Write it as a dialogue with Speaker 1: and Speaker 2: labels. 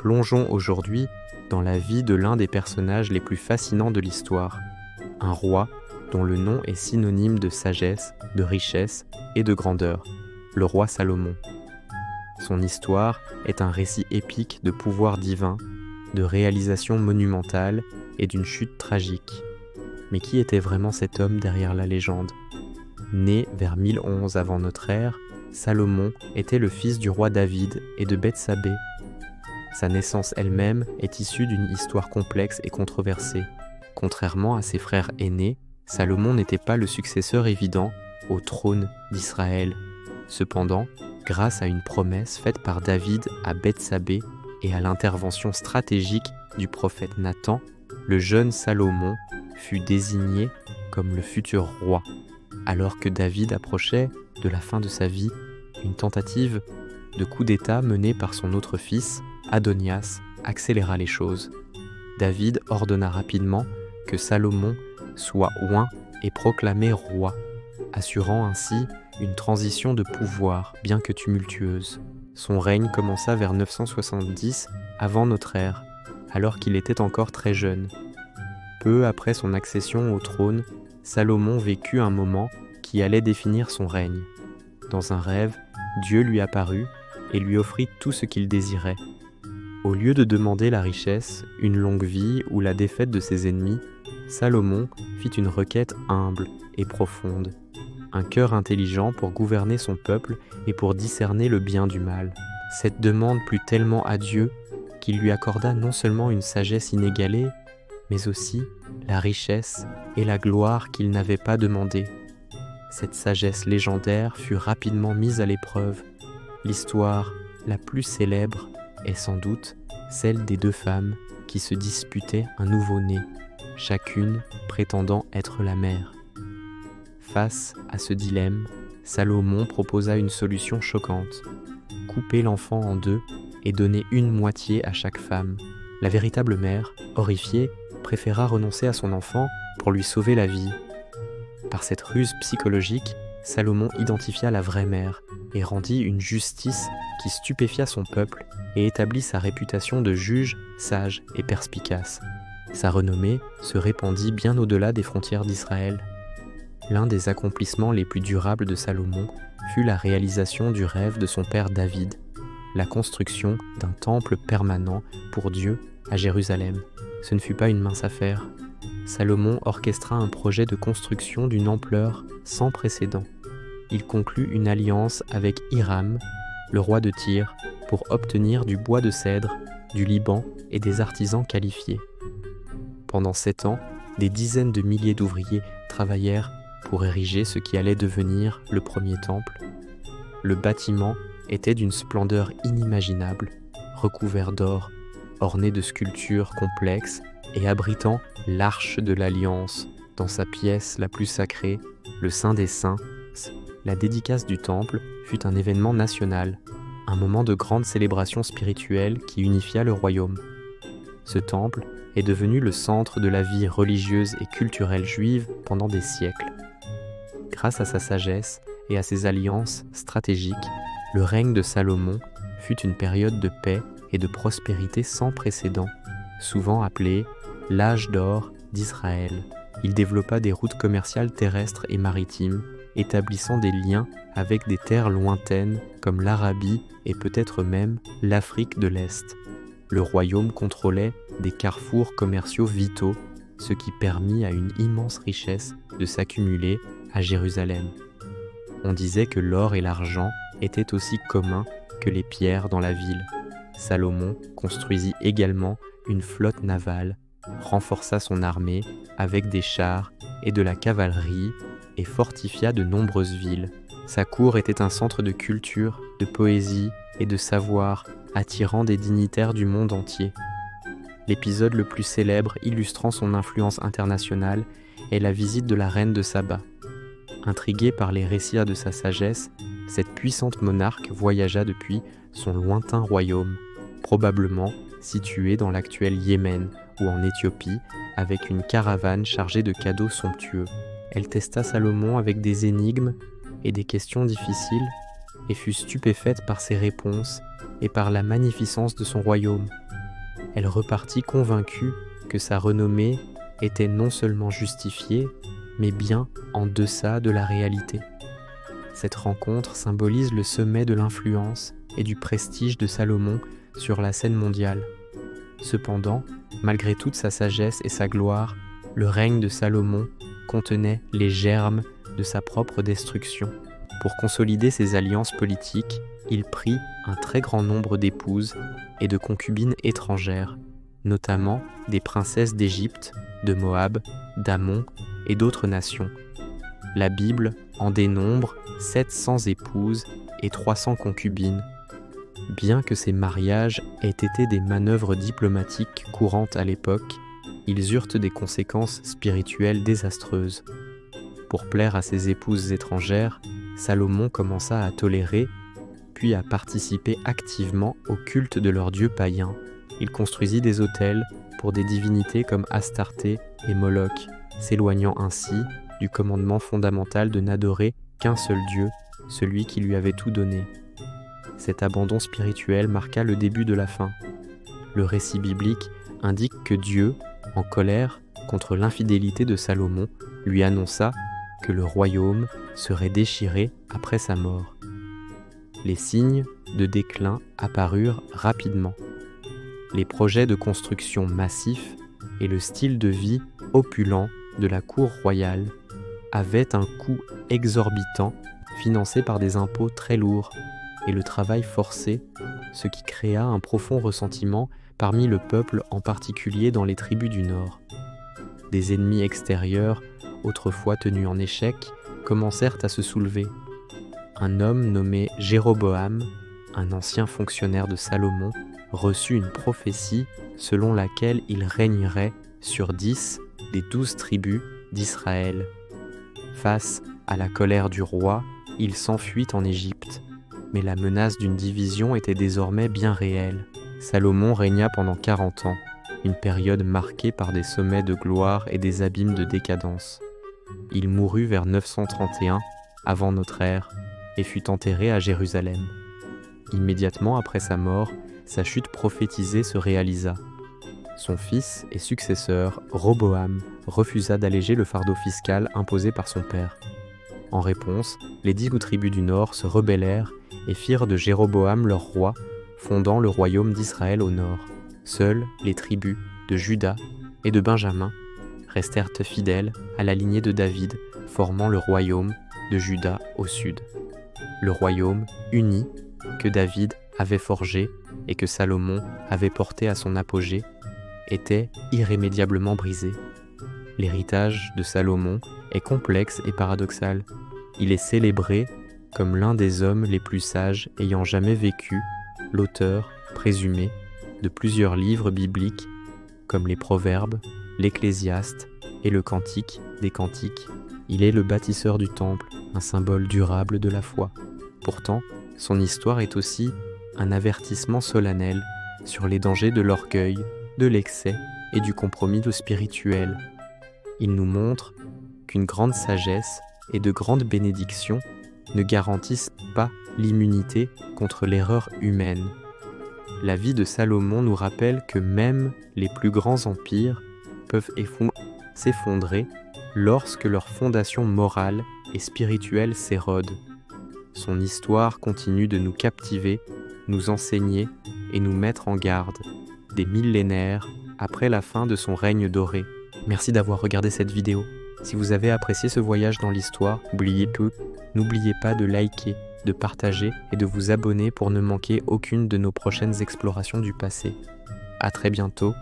Speaker 1: Plongeons aujourd'hui dans la vie de l'un des personnages les plus fascinants de l'histoire, un roi dont le nom est synonyme de sagesse, de richesse et de grandeur, le roi Salomon. Son histoire est un récit épique de pouvoir divin, de réalisation monumentale et d'une chute tragique. Mais qui était vraiment cet homme derrière la légende ? Né vers 1011 avant notre ère, Salomon était le fils du roi David et de Bethsabée. Sa naissance elle-même est issue d'une histoire complexe et controversée. Contrairement à ses frères aînés, Salomon n'était pas le successeur évident au trône d'Israël. Cependant, grâce à une promesse faite par David à Bethsabée et à l'intervention stratégique du prophète Nathan, le jeune Salomon fut désigné comme le futur roi. Alors que David approchait de la fin de sa vie, une tentative de coup d'État menée par son autre fils, Adonias, accéléra les choses. David ordonna rapidement que Salomon soit oint et proclamé roi, assurant ainsi une transition de pouvoir, bien que tumultueuse. Son règne commença vers 970 avant notre ère, alors qu'il était encore très jeune. Peu après son accession au trône, Salomon vécut un moment qui allait définir son règne. Dans un rêve, Dieu lui apparut et lui offrit tout ce qu'il désirait. Au lieu de demander la richesse, une longue vie ou la défaite de ses ennemis, Salomon fit une requête humble et profonde. Un cœur intelligent pour gouverner son peuple et pour discerner le bien du mal. Cette demande plut tellement à Dieu qu'il lui accorda non seulement une sagesse inégalée, mais aussi la richesse et la gloire qu'il n'avait pas demandées. Cette sagesse légendaire fut rapidement mise à l'épreuve. L'histoire la plus célèbre est sans doute celle des deux femmes qui se disputaient un nouveau-né, chacune prétendant être la mère. Face à ce dilemme, Salomon proposa une solution choquante: couper l'enfant en deux et donner une moitié à chaque femme. La véritable mère, horrifiée, préféra renoncer à son enfant pour lui sauver la vie. Par cette ruse psychologique, Salomon identifia la vraie mère et rendit une justice qui stupéfia son peuple et établit sa réputation de juge sage et perspicace. Sa renommée se répandit bien au-delà des frontières d'Israël. L'un des accomplissements les plus durables de Salomon fut la réalisation du rêve de son père David, la construction d'un temple permanent pour Dieu à Jérusalem. Ce ne fut pas une mince affaire. Salomon orchestra un projet de construction d'une ampleur sans précédent. Il conclut une alliance avec Hiram, le roi de Tyr, pour obtenir du bois de cèdre, du Liban et des artisans qualifiés. Pendant 7 ans, des dizaines de milliers d'ouvriers travaillèrent pour ériger ce qui allait devenir le premier temple. Le bâtiment était d'une splendeur inimaginable, recouvert d'or, orné de sculptures complexes et abritant l'arche de l'Alliance dans sa pièce la plus sacrée, le Saint des Saints. La dédicace du temple fut un événement national, un moment de grande célébration spirituelle qui unifia le royaume. Ce temple est devenu le centre de la vie religieuse et culturelle juive pendant des siècles. Grâce à sa sagesse et à ses alliances stratégiques, le règne de Salomon fut une période de paix et de prospérité sans précédent, souvent appelée l'âge d'or d'Israël. Il développa des routes commerciales terrestres et maritimes, établissant des liens avec des terres lointaines comme l'Arabie et peut-être même l'Afrique de l'Est. Le royaume contrôlait des carrefours commerciaux vitaux, ce qui permit à une immense richesse de s'accumuler à Jérusalem. On disait que l'or et l'argent étaient aussi communs que les pierres dans la ville. Salomon construisit également une flotte navale, renforça son armée avec des chars et de la cavalerie et fortifia de nombreuses villes. Sa cour était un centre de culture, de poésie et de savoir, attirant des dignitaires du monde entier. L'épisode le plus célèbre illustrant son influence internationale est la visite de la reine de Saba. Intriguée par les récits de sa sagesse, cette puissante monarque voyagea depuis son lointain royaume, probablement situé dans l'actuel Yémen ou en Éthiopie, avec une caravane chargée de cadeaux somptueux. Elle testa Salomon avec des énigmes et des questions difficiles, et fut stupéfaite par ses réponses et par la magnificence de son royaume. elle repartit convaincue que sa renommée était non seulement justifiée, mais bien en deçà de la réalité. Cette rencontre symbolise le sommet de l'influence et du prestige de Salomon sur la scène mondiale. Cependant, malgré toute sa sagesse et sa gloire, le règne de Salomon contenait les germes de sa propre destruction. Pour consolider ses alliances politiques, il prit un très grand nombre d'épouses et de concubines étrangères, notamment des princesses d'Égypte, de Moab, d'Ammon et d'autres nations. La Bible en dénombre 700 épouses et 300 concubines. Bien que ces mariages aient été des manœuvres diplomatiques courantes à l'époque, ils eurent des conséquences spirituelles désastreuses. Pour plaire à ses épouses étrangères, Salomon commença à tolérer, puis à participer activement au culte de leurs dieux païens. Il construisit des autels pour des divinités comme Astarté et Moloch, s'éloignant ainsi du commandement fondamental de n'adorer qu'un seul Dieu, celui qui lui avait tout donné. Cet abandon spirituel marqua le début de la fin. Le récit biblique indique que Dieu, en colère contre l'infidélité de Salomon, lui annonça que le royaume serait déchiré après sa mort. Les signes de déclin apparurent rapidement. Les projets de construction massifs et le style de vie opulent de la cour royale avaient un coût exorbitant financé par des impôts très lourds et le travail forcé, ce qui créa un profond ressentiment parmi le peuple, en particulier dans les tribus du Nord. Des ennemis extérieurs, autrefois tenus en échec, commencèrent à se soulever. Un homme nommé Jéroboam, un ancien fonctionnaire de Salomon, reçut une prophétie selon laquelle il régnerait sur 10 des 12 tribus d'Israël. Face à la colère du roi, il s'enfuit en Égypte, mais la menace d'une division était désormais bien réelle. Salomon régna pendant 40 ans, une période marquée par des sommets de gloire et des abîmes de décadence. Il mourut vers 931 avant notre ère et fut enterré à Jérusalem. Immédiatement après sa mort, sa chute prophétisée se réalisa. Son fils et successeur, Roboam, refusa d'alléger le fardeau fiscal imposé par son père. En réponse, les 10 tribus du Nord se rebellèrent et firent de Jéroboam leur roi, fondant le royaume d'Israël au nord. Seules les tribus de Juda et de Benjamin restèrent fidèles à la lignée de David, formant le royaume de Juda au sud. Le royaume uni que David avait forgé et que Salomon avait porté à son apogée était irrémédiablement brisé. L'héritage de Salomon est complexe et paradoxal. Il est célébré comme l'un des hommes les plus sages ayant jamais vécu, l'auteur présumé de plusieurs livres bibliques comme les Proverbes, l'Ecclésiaste et le Cantique des Cantiques. Il est le bâtisseur du temple, un symbole durable de la foi. Pourtant, son histoire est aussi un avertissement solennel sur les dangers de l'orgueil, de l'excès et du compromis spirituel. Il nous montre qu'une grande sagesse et de grandes bénédictions ne garantissent pas l'immunité contre l'erreur humaine. La vie de Salomon nous rappelle que même les plus grands empires peuvent s'effondrer lorsque leur fondation morale et spirituelle s'érode. Son histoire continue de nous captiver, nous enseigner et nous mettre en garde, des millénaires après la fin de son règne doré. Merci d'avoir regardé cette vidéo. Si vous avez apprécié ce voyage dans l'histoire, n'oubliez pas de liker, de partager et de vous abonner pour ne manquer aucune de nos prochaines explorations du passé. À très bientôt